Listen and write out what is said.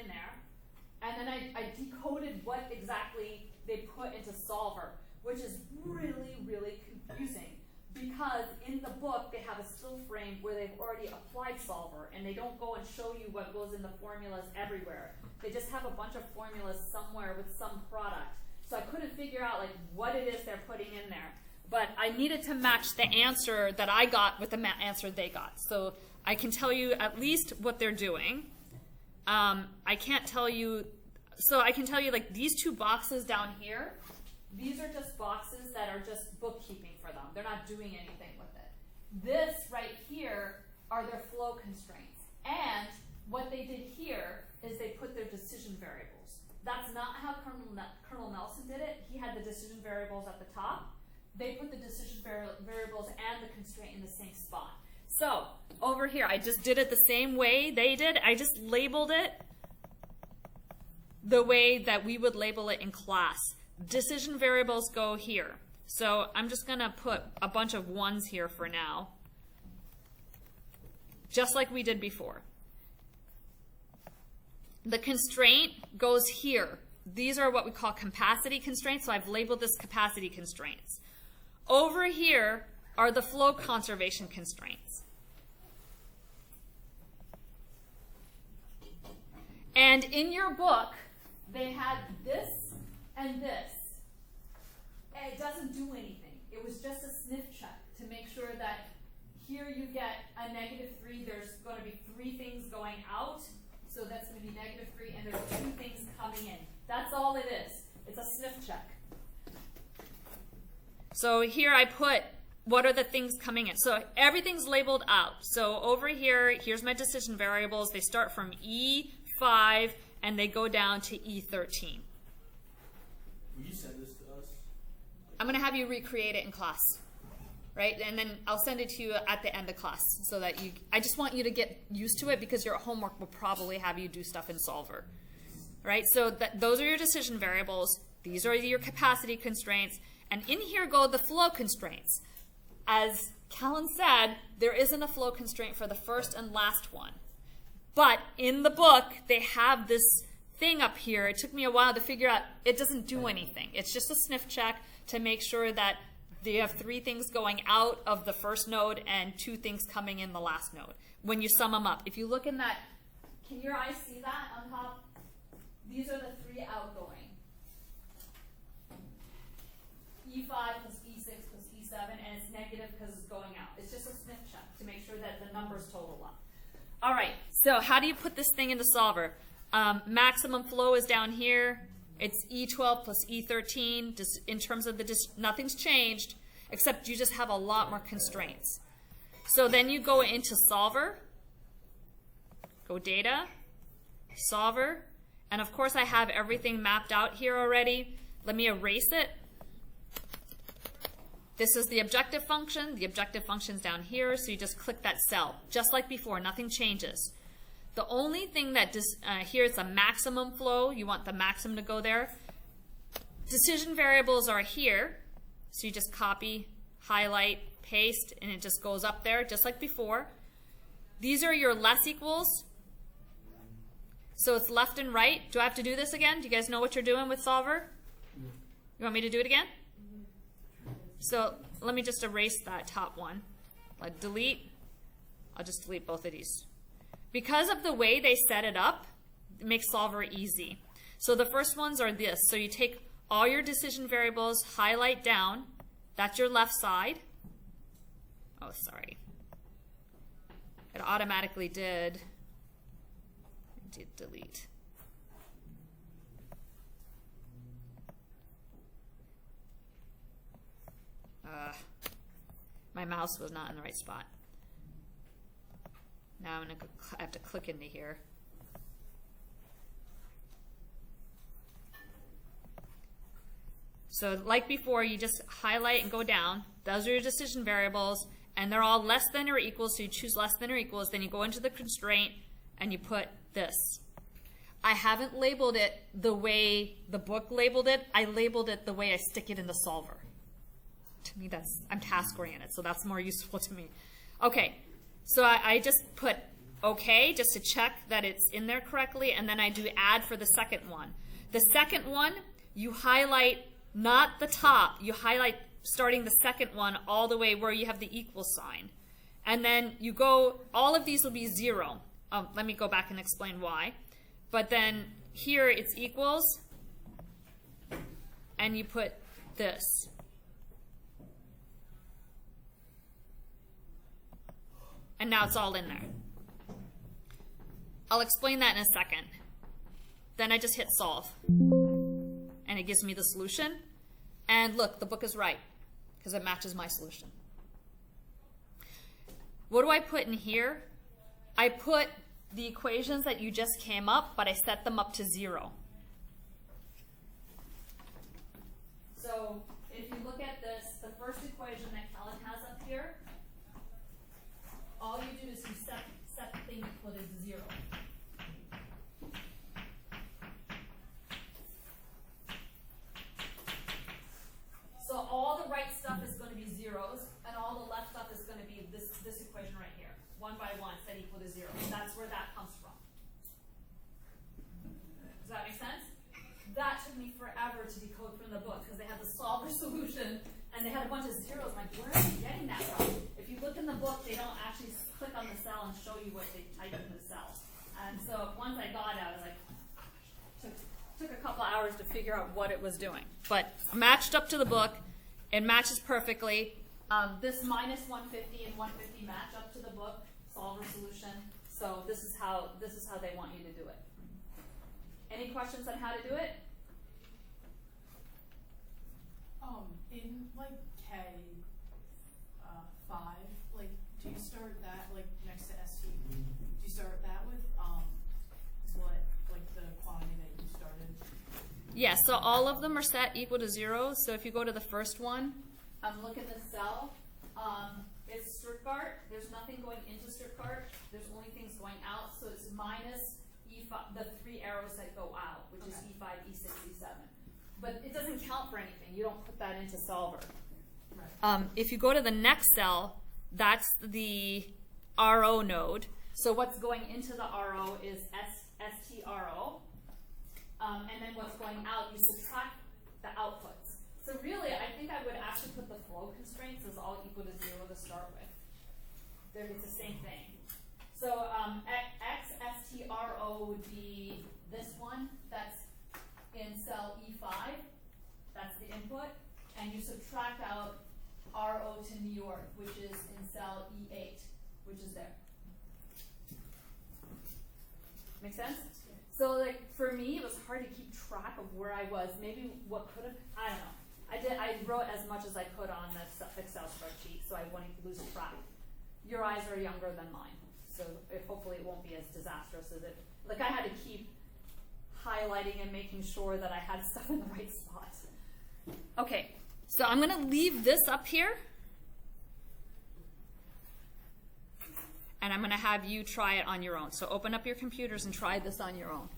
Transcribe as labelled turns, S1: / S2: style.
S1: in there, and then I decoded what exactly they put into solver, which is really, really confusing. Because in the book, they have a still frame where they've already applied solver, and they don't go and show you what goes in the formulas everywhere. They just have a bunch of formulas somewhere with some product. So I couldn't figure out like what it is they're putting in there. But I needed to match the answer that I got with the answer they got. So I can tell you at least what they're doing. I can't tell you, so I can tell you like these two boxes down here, these are just boxes that are just bookkeeping for them. They're not doing anything with it. This right here are their flow constraints. And what they did here is they put their decision variables. That's not how Colonel Nelson did it. He had the decision variables at the top. They put the decision variables and the constraint in the same spot. So over here, I just did it the same way they did. I just labeled it the way that we would label it in class. Decision variables go here. So I'm just going to put a bunch of ones here for now, just like we did before. The constraint goes here. These are what we call capacity constraints, so I've labeled this capacity constraints. Over here are the flow conservation constraints. And in your book, they had this and this. And it doesn't do anything. It was just a sniff check to make sure that here you get a -3. There's going to be 3 things going out. So that's going to be -3, and there's 2 things coming in. That's all it is. It's a sniff check. So here I put what are the things coming in. So everything's labeled out. So over here, here's my decision variables. They start from E5 and they go down to E13.
S2: Will you send this to us?
S1: I'm going to have you recreate it in class, right? And then I'll send it to you at the end of class so that I just want you to get used to it because your homework will probably have you do stuff in Solver, right? So those are your decision variables. These are your capacity constraints. And in here go the flow constraints. As Callan said, there isn't a flow constraint for the first and last one. But in the book, they have this thing up here. It took me a while to figure out it doesn't do anything. It's just a sniff check to make sure that you have 3 things going out of the first node and 2 things coming in the last node when you sum them up. If you look in that, can your eyes see that on top? These are the 3 outgoing. E5 plus E6 plus E7, and it's negative because it's going out. It's just a sniff check to make sure that the numbers total up. All right, so how do you put this thing into solver? Maximum flow is down here. It's E12 plus E13. Just in terms of nothing's changed, except you just have a lot more constraints. So then you go into solver, go data, solver, and of course I have everything mapped out here already. Let me erase it. This is the objective function. The objective function's down here, so you just click that cell. Just like before, nothing changes. The only thing that here is a maximum flow. You want the maximum to go there. Decision variables are here, so you just copy, highlight, paste, and it just goes up there, just like before. These are your less equals. So it's left and right. Do I have to do this again? Do you guys know what you're doing with solver? You want me to do it again? So let me just erase that top one. Like delete. I'll just delete both of these. Because of the way they set it up, it makes solver easy. So the first ones are this. So you take all your decision variables, highlight down. That's your left side. Oh, sorry. It automatically did delete. My mouse was not in the right spot. Now I have to click into here. So like before, you just highlight and go down. Those are your decision variables, and they're all less than or equal, so you choose less than or equals. Then you go into the constraint, and you put this. I haven't labeled it the way the book labeled it. I labeled it the way I stick it in the solver. To me, I'm task-oriented, so that's more useful to me. Okay, so I just put okay, just to check that it's in there correctly, and then I do add for the second one. The second one, you highlight not the top, you highlight starting the second one all the way where you have the equal sign. And then you go, all of these will be 0. Let me go back and explain why. But then here it's equals, and you put this. And now it's all in there. I'll explain that in a second. Then I just hit solve. And it gives me the solution. And look, the book is right, because it matches my solution. What do I put in here? I put the equations that you just came up, but I set them up to 0. So if you look at this, the first equation that Kellen has up here, all you do is you set the thing equal to 0. So all the right stuff is going to be zeros, and all the left stuff is going to be this equation right here. 1 by 1 set equal to 0. That's where that comes from. Does that make sense? That took me forever to decode from the book because they had the solver solution and they had a bunch of zeros. I'm like, where are you getting that from? If you look in the book, they don't actually click on the cell and show you what they type in the cell. And so once I got it, I was like, oh gosh, took a couple hours to figure out what it was doing. But matched up to the book, it matches perfectly. This minus 150 and 150 match up to the book solver solution. So this is how they want you to do it. Any questions on how to do it?
S3: In like K 5, like do you start that like next to ST? Do you start that with what like the quantity that you started?
S1: Yes, so all of them are set equal to 0. So if you go to the first one, look at this cell. It's Stuttgart. There's nothing going into Stuttgart. There's only things going out. So it's minus E5, the 3 arrows that go out, which is E5, E6, E7. But it doesn't count for anything. You don't put that into solver.
S3: Right.
S1: If you go to the next cell, that's the RO node. So what's going into the RO is STRO. And then what's going out, you subtract the outputs. So really, I think I would actually put the flow constraints as all equal to 0 to start with. It's the same thing. So XSTRO would be this one. That's in cell E5. That's the input. And you subtract out RO to New York, which is in cell E8, which is there. Make sense? So like for me, it was hard to keep track of where I was. Maybe what could have, I don't know. I wrote as much as I could on this Excel spreadsheet, so I wouldn't lose track. Your eyes are younger than mine, so hopefully it won't be as disastrous as it. Like I had to keep highlighting and making sure that I had stuff in the right spots. Okay, so I'm going to leave this up here, and I'm going to have you try it on your own. So open up your computers and try this on your own.